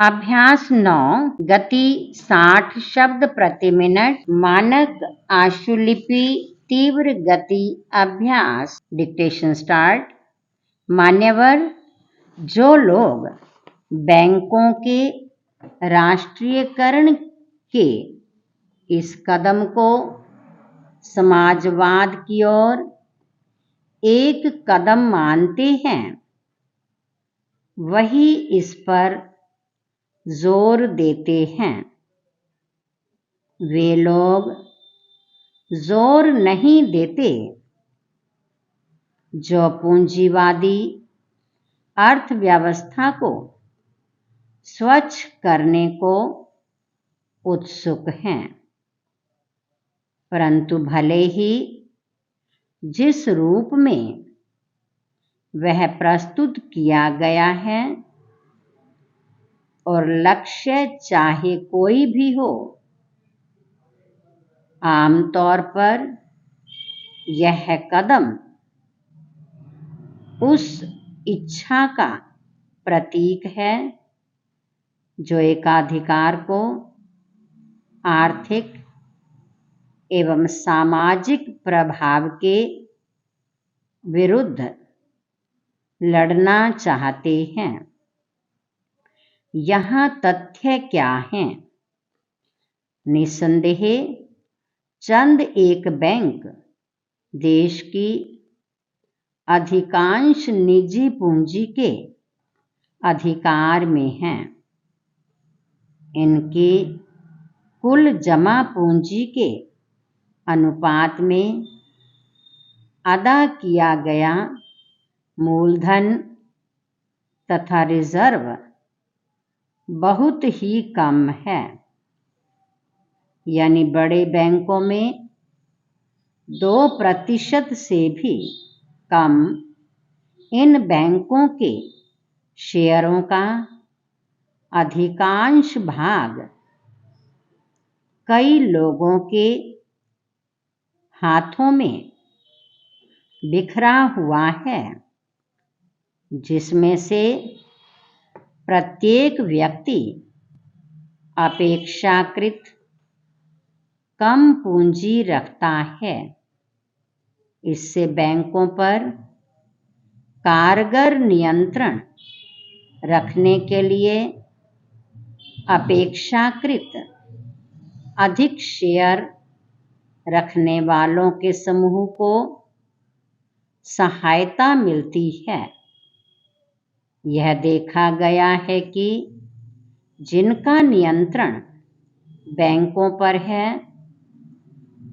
अभ्यास 9 गति 60 शब्द प्रति मिनट मानक आशुलिपि तीव्र गति अभ्यास डिक्टेशन स्टार्ट। मान्यवर, जो लोग बैंकों के राष्ट्रीयकरण के इस कदम को समाजवाद की ओर एक कदम मानते हैं, वही इस पर जोर देते हैं। वे लोग जोर नहीं देते जो पूंजीवादी अर्थव्यवस्था को स्वच्छ करने को उत्सुक हैं, परंतु भले ही जिस रूप में वह प्रस्तुत किया गया है और लक्ष्य चाहे कोई भी हो, आमतौर पर यह कदम उस इच्छा का प्रतीक है जो एकाधिकार को आर्थिक एवं सामाजिक प्रभाव के विरुद्ध लड़ना चाहते हैं। यहाँ तथ्य क्या हैं? निस्संदेह चंद एक बैंक देश की अधिकांश निजी पूंजी के अधिकार में हैं। इनकी कुल जमा पूंजी के अनुपात में अदा किया गया मूलधन तथा रिजर्व बहुत ही कम है। यानी बड़े बैंकों में 2% से भी कम इन बैंकों के शेयरों का अधिकांश भाग कई लोगों के हाथों में बिखरा हुआ है, जिसमें से प्रत्येक व्यक्ति अपेक्षाकृत कम पूंजी रखता है। इससे बैंकों पर कारगर नियंत्रण रखने के लिए अपेक्षाकृत अधिक शेयर रखने वालों के समूह को सहायता मिलती है। यह देखा गया है कि जिनका नियंत्रण बैंकों पर है,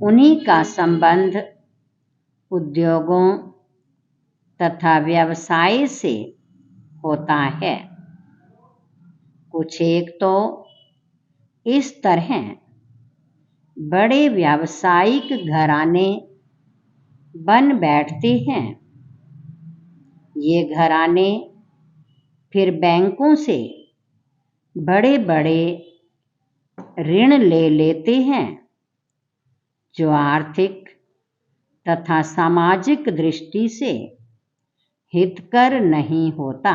उन्हीं का संबंध उद्योगों तथा व्यवसाय से होता है। कुछ एक तो इस तरह बड़े व्यावसायिक घराने बन बैठते हैं। ये घराने फिर बैंकों से बड़े बड़े ऋण ले लेते हैं, जो आर्थिक तथा सामाजिक दृष्टि से हितकर नहीं होता।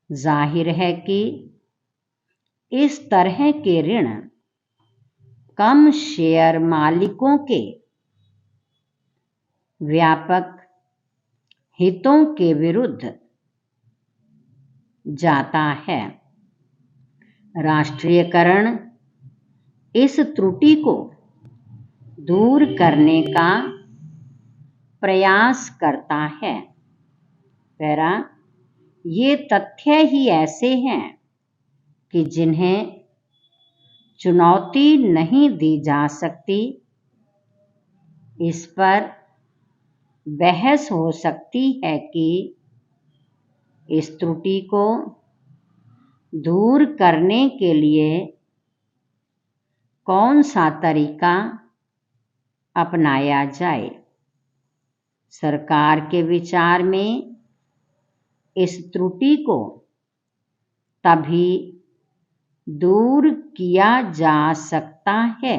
जाहिर है कि इस तरह के ऋण कम शेयर मालिकों के व्यापक हितों के विरुद्ध जाता है। राष्ट्रीयकरण इस त्रुटि को दूर करने का प्रयास करता है। पैरा, ये तथ्य ही ऐसे हैं कि जिन्हें चुनौती नहीं दी जा सकती। इस पर बहस हो सकती है कि इस त्रुटि को दूर करने के लिए कौन सा तरीका अपनाया जाए। सरकार के विचार में इस त्रुटि को तभी दूर किया जा सकता है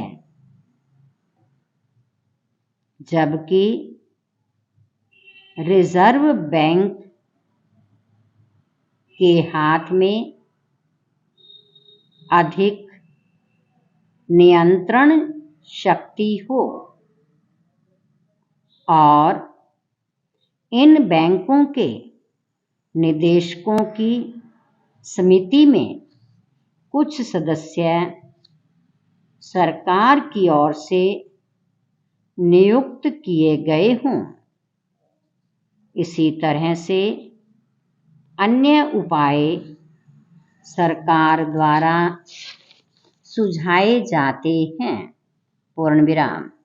जबकि रिजर्व बैंक के हाथ में अधिक नियंत्रण शक्ति हो और इन बैंकों के निदेशकों की समिति में कुछ सदस्य सरकार की ओर से नियुक्त किए गए हों। इसी तरह से अन्य उपाय सरकार द्वारा सुझाए जाते हैं। पूर्ण विराम।